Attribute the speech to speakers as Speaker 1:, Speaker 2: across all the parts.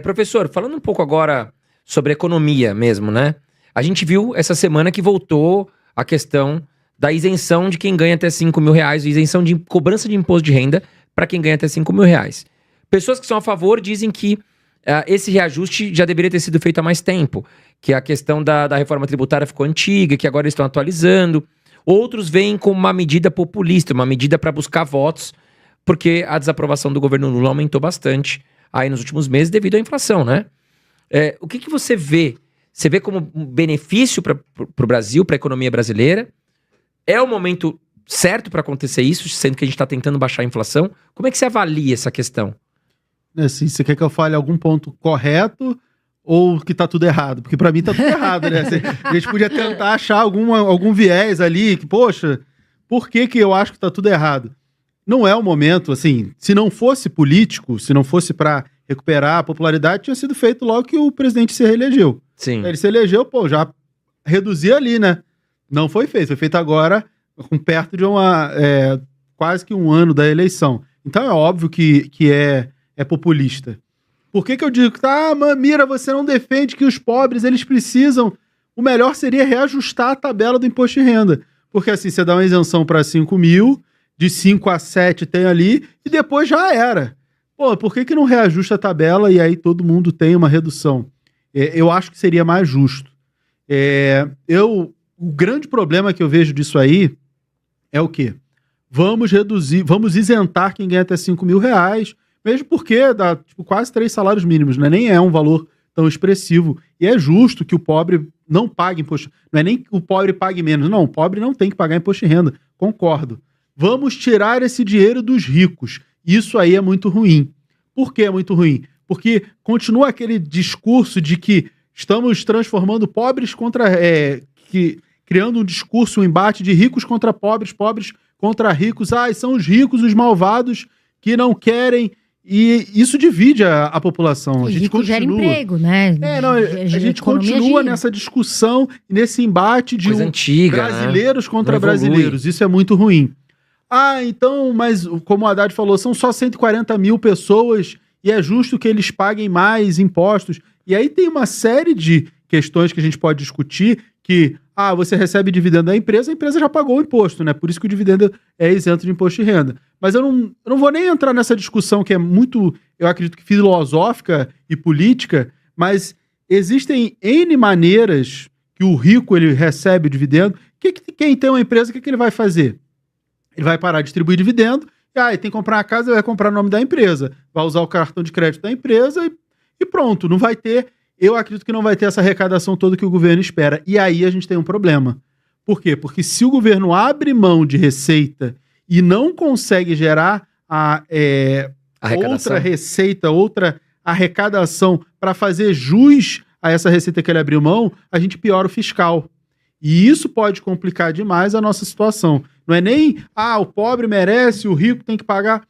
Speaker 1: Professor, falando um pouco agora sobre economia mesmo, né? A gente viu essa semana que voltou a questão da isenção de quem ganha até 5 mil reais, isenção de cobrança de imposto de renda para quem ganha até 5 mil reais. Pessoas que são a favor dizem que esse reajuste já deveria ter sido feito há mais tempo, que a questão da reforma tributária ficou antiga, que agora eles estão atualizando. Outros veem como uma medida populista, uma medida para buscar votos, porque a desaprovação do governo Lula aumentou bastante aí nos últimos meses devido à inflação, né? O que você vê? Você vê como um benefício para o Brasil, para a economia brasileira? É o momento certo para acontecer isso, sendo que a gente está tentando baixar a inflação? Como é que você avalia essa questão?
Speaker 2: Assim, você quer que eu fale algum ponto correto ou que tá tudo errado? Porque para mim tá tudo errado, né? A gente podia tentar achar algum viés ali, que, poxa, por que eu acho que tá tudo errado? Não é o momento, assim, se não fosse político, se não fosse para recuperar a popularidade, tinha sido feito logo que o presidente se reelegeu.
Speaker 1: Sim.
Speaker 2: Ele se elegeu, já reduzia ali, né? Não foi feito agora, perto de quase que um ano da eleição. Então é óbvio que é populista. Por que eu digo que, Mira, você não defende que os pobres, eles precisam... O melhor seria reajustar a tabela do imposto de renda. Porque assim, você dá uma isenção para 5 mil, de 5 a 7 tem ali, e depois já era. Por que não reajusta a tabela e aí todo mundo tem uma redução? Eu acho que seria mais justo. O grande problema que eu vejo disso aí é o quê? Vamos isentar quem ganha até 5 mil reais, mesmo porque dá quase 3 salários mínimos, né? Nem é um valor tão expressivo. E é justo que o pobre não pague imposto. Não é nem que o pobre pague menos. Não, o pobre não tem que pagar imposto de renda. Concordo. Vamos tirar esse dinheiro dos ricos. Isso aí é muito ruim. Por que é muito ruim? Porque continua aquele discurso de que estamos transformando pobres contra... criando um discurso, um embate de ricos contra pobres, pobres contra ricos. São os ricos, os malvados, que não querem... E isso divide a população. A gente
Speaker 3: rico gera emprego, né?
Speaker 2: A gente continua nessa discussão, nesse embate de brasileiros contra brasileiros. Isso é muito ruim. Então, mas como o Haddad falou, são só 140 mil pessoas e é justo que eles paguem mais impostos. E aí tem uma série de questões que a gente pode discutir que, você recebe dividendo da empresa, a empresa já pagou o imposto, né? Por isso que o dividendo é isento de imposto de renda. Mas eu não vou nem entrar nessa discussão que é muito, eu acredito que filosófica e política, mas existem N maneiras que o rico ele recebe o dividendo. Quem tem uma empresa, o que ele vai fazer? Ele vai parar de distribuir dividendo, ele tem que comprar uma casa, ele vai comprar o nome da empresa, vai usar o cartão de crédito da empresa e pronto, não vai ter... Eu acredito que não vai ter essa arrecadação toda que o governo espera. E aí a gente tem um problema. Por quê? Porque se o governo abre mão de receita e não consegue gerar outra receita, outra arrecadação para fazer jus a essa receita que ele abriu mão, a gente piora o fiscal. E isso pode complicar demais a nossa situação. Não é nem, o pobre merece, o rico tem que pagar.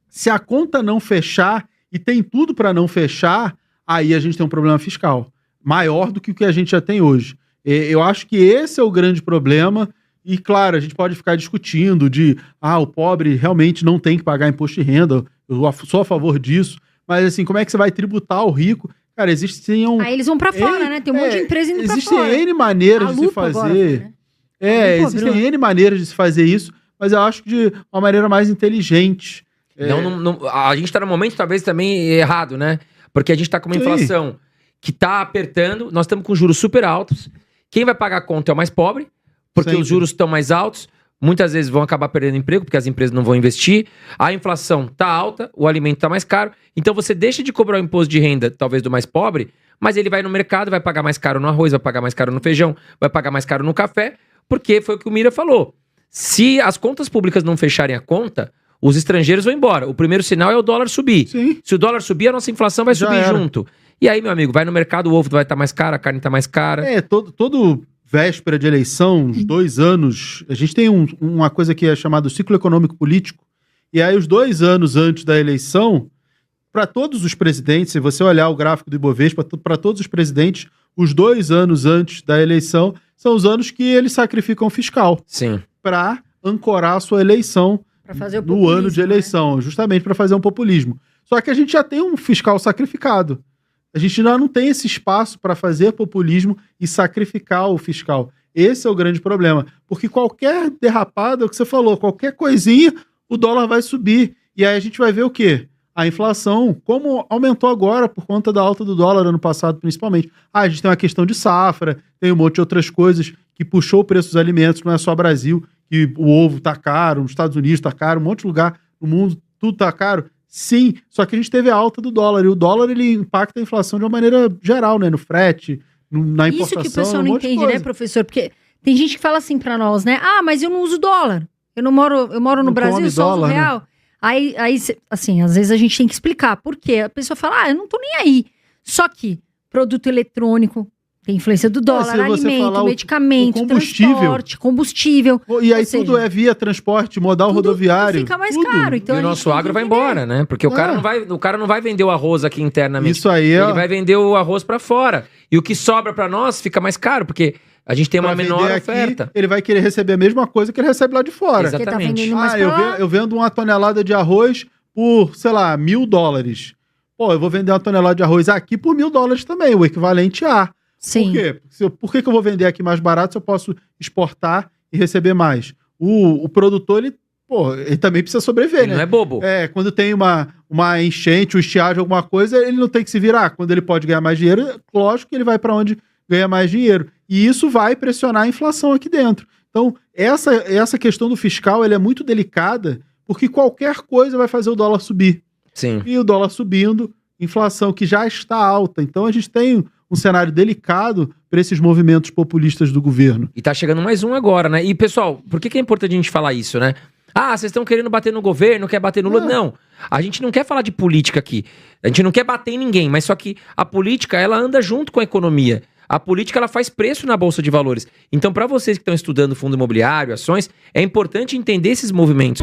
Speaker 2: Se a conta não fechar, e tem tudo para não fechar, aí a gente tem um problema fiscal maior do que o que a gente já tem hoje. Eu acho que esse é o grande problema. E, claro, a gente pode ficar discutindo de o pobre realmente não tem que pagar imposto de renda. Eu sou a favor disso. Mas, assim, como é que você vai tributar o rico? Cara, existem...
Speaker 3: Aí eles vão pra fora, né? Tem um monte de empresa indo pra fora.
Speaker 2: Existem N maneiras de se fazer. Agora, né? Existem N maneiras de se fazer isso, mas eu acho que de uma maneira mais inteligente.
Speaker 1: A gente tá num momento, talvez, também errado, né? Porque a gente tá com uma inflação que tá apertando, nós estamos com juros super altos. Quem vai pagar a conta é o mais pobre, porque os juros estão mais altos. Muitas vezes vão acabar perdendo emprego, porque as empresas não vão investir. A inflação tá alta, o alimento tá mais caro. Então você deixa de cobrar o imposto de renda, talvez do mais pobre, mas ele vai no mercado, vai pagar mais caro no arroz, vai pagar mais caro no feijão, vai pagar mais caro no café, porque foi o que o Mira falou. Se as contas públicas não fecharem a conta, os estrangeiros vão embora. O primeiro sinal é o dólar subir.
Speaker 2: Sim.
Speaker 1: Se o dólar subir, a nossa inflação vai subir junto. E aí, meu amigo, vai no mercado, o ovo vai estar mais caro, a carne tá mais cara.
Speaker 2: Todo véspera de eleição, uns 2 anos, a gente tem uma coisa que é chamada ciclo econômico político, e aí os 2 anos antes da eleição, para todos os presidentes, se você olhar o gráfico do Ibovespa, para todos os presidentes, os 2 anos antes da eleição são os anos que eles sacrificam o fiscal.
Speaker 1: Sim.
Speaker 2: Para ancorar a sua eleição
Speaker 3: pra fazer o
Speaker 2: no ano de eleição,
Speaker 3: né?
Speaker 2: justamente para fazer um populismo. Só que a gente já tem um fiscal sacrificado. A gente ainda não tem esse espaço para fazer populismo e sacrificar o fiscal. Esse é o grande problema. Porque qualquer derrapada, é o que você falou, qualquer coisinha, o dólar vai subir. E aí a gente vai ver o quê? A inflação, como aumentou agora por conta da alta do dólar ano passado, principalmente. A gente tem uma questão de safra, tem um monte de outras coisas que puxou o preço dos alimentos, não é só Brasil, que o ovo tá caro, nos Estados Unidos tá caro, um monte de lugar no mundo, tudo tá caro. Sim, só que a gente teve a alta do dólar, e o dólar ele impacta a inflação de uma maneira geral, né? No frete, na importação.
Speaker 3: Isso que o pessoal não entende, né, professor? Porque tem gente que fala assim pra nós, né? Ah, mas eu não uso dólar. Eu moro no Brasil, só uso real. Né? Aí, assim, às vezes a gente tem que explicar por quê. A pessoa fala, eu não tô nem aí. Só que produto eletrônico tem influência do dólar, alimento, medicamento, transporte, combustível.
Speaker 2: E aí tudo é via transporte modal rodoviário.
Speaker 3: Fica mais caro. Então
Speaker 1: e o nosso agro vai embora, né? Porque o cara não vai vender o arroz aqui internamente.
Speaker 2: Isso aí
Speaker 1: Ele vai vender o arroz pra fora. E o que sobra pra nós fica mais caro, porque a gente tem uma menor oferta.
Speaker 2: Ele vai querer receber a mesma coisa que ele recebe lá de fora.
Speaker 1: Exatamente.
Speaker 2: Eu vendo uma tonelada de arroz por, sei lá, $1.000. Pô, eu vou vender uma tonelada de arroz aqui por $1.000 também, o equivalente a.
Speaker 3: Sim.
Speaker 2: Por quê? Por que eu vou vender aqui mais barato se eu posso exportar e receber mais? O produtor, ele também precisa sobreviver, né?
Speaker 1: Não é bobo.
Speaker 2: Quando tem uma enchente, estiagem, alguma coisa, ele não tem que se virar. Quando ele pode ganhar mais dinheiro, lógico que ele vai para onde ganha mais dinheiro. E isso vai pressionar a inflação aqui dentro. Então, essa questão do fiscal, ela é muito delicada, porque qualquer coisa vai fazer o dólar subir.
Speaker 1: Sim.
Speaker 2: E o dólar subindo, inflação que já está alta. Então, a gente tem um cenário delicado para esses movimentos populistas do governo.
Speaker 1: E tá chegando mais um agora, né? E, pessoal, por que é importante a gente falar isso, né? Ah, vocês estão querendo bater no governo, quer bater no Lula? Não, a gente não quer falar de política aqui. A gente não quer bater em ninguém, mas só que a política, ela anda junto com a economia. A política, ela faz preço na Bolsa de Valores. Então, para vocês que estão estudando fundo imobiliário, ações, é importante entender esses movimentos.